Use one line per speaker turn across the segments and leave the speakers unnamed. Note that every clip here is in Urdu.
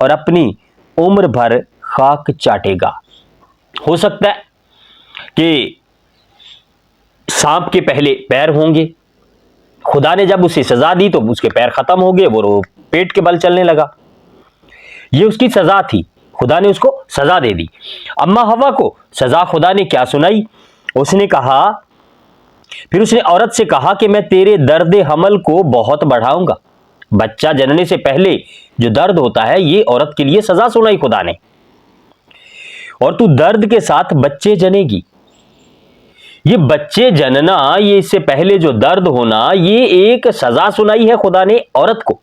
اور اپنی عمر بھر خاک چاٹے گا. ہو سکتا ہے کہ سانپ کے پہلے پیر ہوں گے. خدا نے جب اسے سزا دی تو اس کے پیر ختم ہو گئے, وہ پیٹ کے بل چلنے لگا. یہ اس کی سزا تھی, خدا نے اس کو سزا دے دی. اما ہوا کو سزا خدا نے کیا سنائی؟ اس نے کہا, پھر اس نے عورت سے کہا کہ میں تیرے درد حمل کو بہت بڑھاؤں گا. بچہ جننے سے پہلے جو درد ہوتا ہے یہ عورت کے لیے سزا سنائی خدا نے, اور تو درد کے ساتھ بچے جنے گی. یہ بچے جننا, یہ اس سے پہلے جو درد ہونا, یہ ایک سزا سنائی ہے خدا نے عورت کو.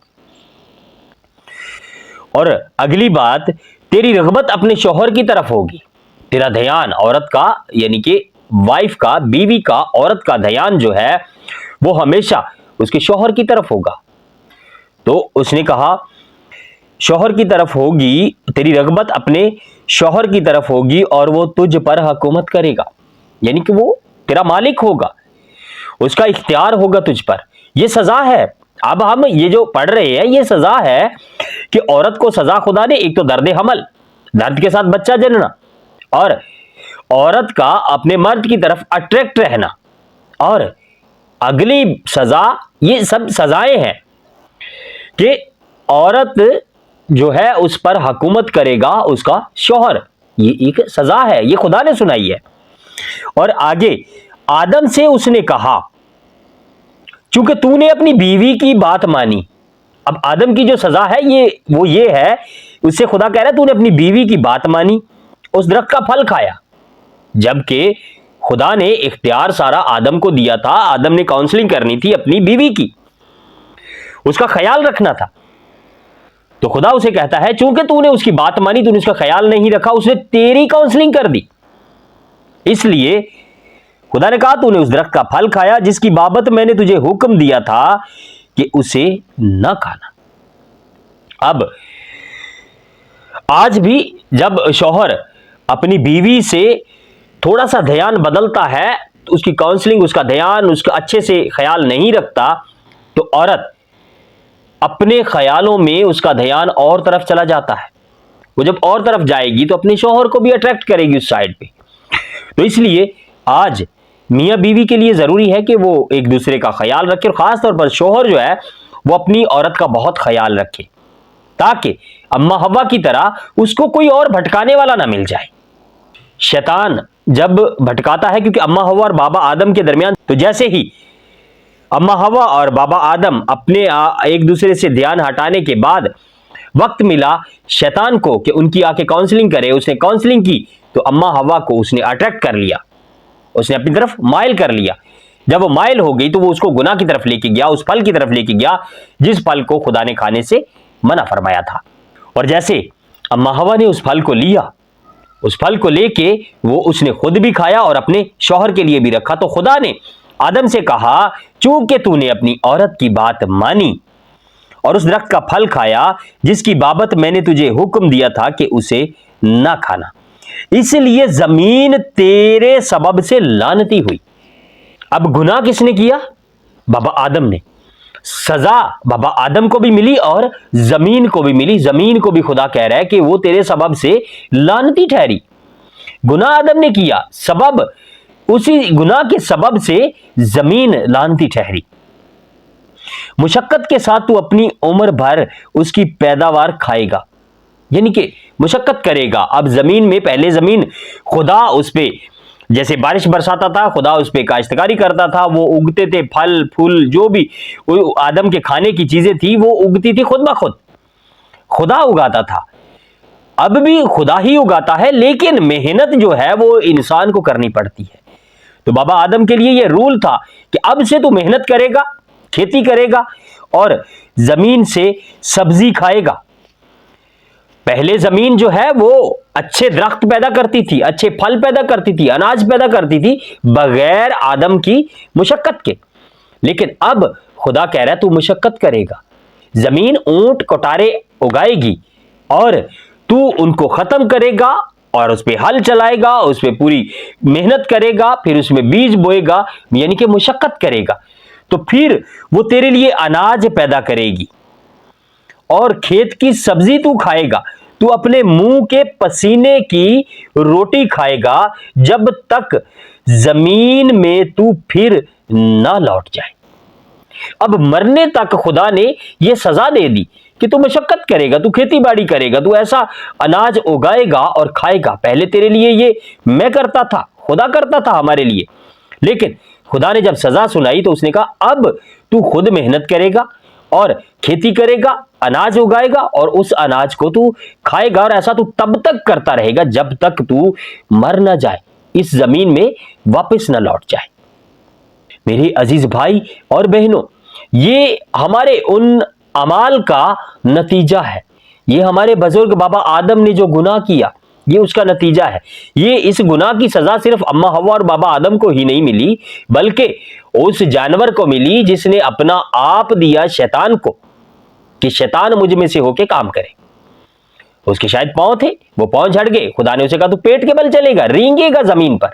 اور اگلی بات, تیری رغبت اپنے شوہر کی طرف ہوگی. تیرا دھیان عورت کا, یعنی کہ وائف کا, بیوی کا, عورت کا دھیان جو ہے وہ ہمیشہ اس کے شوہر کی طرف ہوگا. تو اس نے کہا شوہر کی طرف ہوگی, تیری رغبت اپنے شوہر کی طرف ہوگی اور وہ تجھ پر حکومت کرے گا. یعنی کہ وہ تیرا مالک ہوگا, اس کا اختیار ہوگا تجھ پر. یہ سزا ہے. اب ہم یہ جو پڑھ رہے ہیں یہ سزا ہے کہ عورت کو سزا خدا نے, ایک تو درد حمل, درد کے ساتھ بچہ جننا, اور عورت کا اپنے مرد کی طرف اٹریکٹ رہنا, اور اگلی سزا, یہ سب سزائیں ہیں کہ عورت جو ہے اس پر حکومت کرے گا اس کا شوہر. یہ ایک سزا ہے, یہ خدا نے سنائی ہے. اور آگے آدم سے اس نے کہا چونکہ تو نے اپنی بیوی کی بات مانی. اب آدم کی جو سزا ہے وہ یہ ہے, اس سے خدا کہہ رہا ہے تو نے اپنی بیوی کی بات مانی, اس درخت کا پھل کھایا. جبکہ خدا نے اختیار سارا آدم کو دیا تھا, آدم نے کاؤنسلنگ کرنی تھی اپنی بیوی کی, اس کا خیال رکھنا تھا. تو خدا اسے کہتا ہے چونکہ تو نے اس کی بات مانی, تو نے اس کا خیال نہیں رکھا, اس نے تیری کاؤنسلنگ کر دی. اس لیے خدا نے کہا تو نے اس درخت کا پھل کھایا جس کی بابت میں نے تجھے حکم دیا تھا کہ اسے نہ کھانا. اب آج بھی جب شوہر اپنی بیوی سے تھوڑا سا دھیان بدلتا ہے, اس کی کاؤنسلنگ, اس کا دھیان, اس کا اچھے سے خیال نہیں رکھتا, تو عورت اپنے خیالوں میں اس کا دھیان اور طرف چلا جاتا ہے. وہ جب اور طرف جائے گی تو اپنے شوہر کو بھی اٹریکٹ کرے گی اس سائڈ پہ. تو اس لیے آج میاں بیوی کے لیے ضروری ہے کہ وہ ایک دوسرے کا خیال رکھے, اور خاص طور پر شوہر جو ہے وہ اپنی عورت کا بہت خیال رکھے, تاکہ اما ہوا کی طرح اس کو کوئی اور بھٹکانے والا نہ مل جائے. شیطان جب بھٹکاتا ہے, کیونکہ اما ہوا اور بابا آدم کے درمیان, تو جیسے ہی اما ہوا اور بابا آدم اپنے ایک دوسرے سے دھیان ہٹانے کے بعد وقت ملا شیطان کو کہ ان کی آ کے کاؤنسلنگ کرے, اس نے کاؤنسلنگ کی تو اما ہوا کو اس نے اٹریکٹ کر لیا, اس نے اپنی طرف مائل کر لیا. جب وہ مائل ہو گئی تو وہ اس کو گناہ کی طرف لے کے گیا, اس پھل کی طرف لے کے گیا جس پھل کو خدا نے کھانے سے منع فرمایا تھا. اور جیسے اما ہوا نے اس پھل کو لیا, اس پھل کو لے کے وہ اس نے خود بھی کھایا اور اپنے شوہر کے لیے بھی رکھا, تو خدا نے آدم سے کہا چونکہ تو نے اپنی عورت کی بات مانی اور اس درخت کا پھل کھایا جس کی بابت میں نے تجھے حکم دیا تھا کہ اسے نہ کھانا, اس لیے زمین تیرے سبب سے لعنتی ہوئی. اب گناہ کس نے کیا؟ بابا آدم نے. سزا بابا آدم کو بھی ملی اور زمین کو بھی ملی. زمین کو بھی خدا کہہ رہا ہے کہ وہ تیرے سبب سے لعنتی ٹھہری. گناہ آدم نے کیا, سبب اسی گناہ کے سبب سے زمین لعنتی ٹھہری. مشقت کے ساتھ تو اپنی عمر بھر اس کی پیداوار کھائے گا, یعنی کہ مشقت کرے گا. اب زمین میں پہلے زمین خدا اس پہ جیسے بارش برساتا تھا, خدا اس پہ کاشتکاری کرتا تھا, وہ اگتے تھے پھل پھول, جو بھی آدم کے کھانے کی چیزیں تھی وہ اگتی تھی خود بخود, خدا اگاتا تھا. اب بھی خدا ہی اگاتا ہے, لیکن محنت جو ہے وہ انسان کو کرنی پڑتی ہے. تو بابا آدم کے لیے یہ رول تھا کہ اب سے تو محنت کرے گا, کھیتی کرے گا اور زمین سے سبزی کھائے گا. پہلے زمین جو ہے وہ اچھے درخت پیدا کرتی تھی, اچھے پھل پیدا کرتی تھی, اناج پیدا کرتی تھی بغیر آدم کی مشقت کے. لیکن اب خدا کہہ رہا ہے تو مشقت کرے گا, زمین اونٹ کٹارے اگائے گی اور تو ان کو ختم کرے گا اور اس پہ ہل چلائے گا, اس پہ پوری محنت کرے گا, پھر اس میں بیج بوئے گا, یعنی کہ مشقت کرے گا. تو پھر وہ تیرے لیے اناج پیدا کرے گی اور کھیت کی سبزی تو کھائے گا, تو اپنے منہ کے پسینے کی روٹی کھائے گا جب تک زمین میں تو پھر نہ لوٹ جائے. اب مرنے تک خدا نے یہ سزا دے دی کہ تو مشقت کرے گا, تو کھیتی باڑی کرے گا, تو ایسا اناج اگائے گا اور کھائے گا. پہلے تیرے لیے یہ میں کرتا تھا, خدا کرتا تھا ہمارے لیے, لیکن خدا نے جب سزا سنائی تو اس نے کہا اب تو خود محنت کرے گا اور کھیتی کرے گا, اناج اگائے گا اور اس اناج کو تو کھائے گا, اور ایسا تو تب تک کرتا رہے گا جب تک تو مر نہ جائے, اس زمین میں واپس نہ لوٹ جائے. میرے عزیز بھائی اور بہنوں, یہ ہمارے ان اعمال کا نتیجہ ہے. یہ ہمارے بزرگ بابا آدم نے جو گناہ کیا, یہ اس کا نتیجہ ہے. یہ اس گناہ کی سزا صرف اماں حوا اور بابا آدم کو ہی نہیں ملی, بلکہ اس جانور کو ملی جس نے اپنا آپ دیا شیطان کو, کہ شیطان مجھ میں سے ہو کے کام کرے. اس کے شاید پاؤں تھے, وہ پاؤں جھڑ گئے, خدا نے اسے کہا تو پیٹ کے بل چلے گا, رینگے گا زمین پر.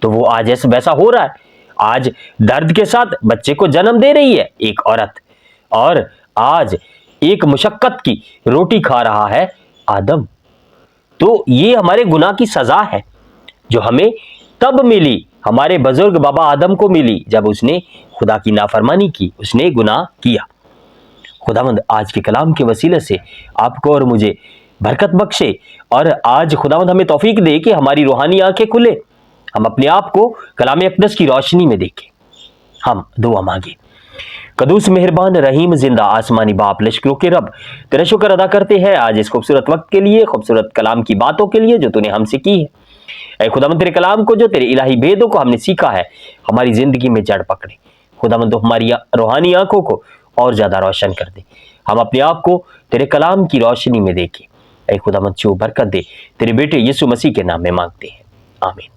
تو وہ آج ویسا ہو رہا ہے. آج درد کے ساتھ بچے کو جنم دے رہی ہے ایک عورت, اور آج ایک مشقت کی روٹی کھا رہا ہے آدم. تو یہ ہمارے گناہ کی سزا ہے جو ہمیں تب ملی, ہمارے بزرگ بابا آدم کو ملی جب اس نے خدا کی نافرمانی کی, اس نے گناہ کیا. خداوند آج کے کلام کے وسیلے سے آپ کو اور مجھے برکت بخشے, اور آج خداوند ہمیں توفیق دے کہ ہماری روحانی آنکھیں کھلے, ہم اپنے آپ کو کلام اقدس کی روشنی میں دیکھیں. ہم دعا مانگیں. قدوس مہربان رحیم زندہ آسمانی باپ, لشکروں کے رب, تیرا شکر ادا کرتے ہیں آج اس خوبصورت وقت کے لیے, خوبصورت کلام کی باتوں کے لیے جو تو نے ہم سے کی ہے. اے خداوند تیرے کلام کو, جو تیرے الہی بھیدوں کو ہم نے سیکھا ہے, ہماری زندگی میں جڑ پکڑے. خداوند تو ہماری روحانی آنکھوں کو اور زیادہ روشن کر دے, ہم اپنے آپ کو تیرے کلام کی روشنی میں دیکھیں. اے خداوند جو برکت دے, تیرے بیٹے یسوع مسیح کے نام میں مانگتے ہیں, آمین.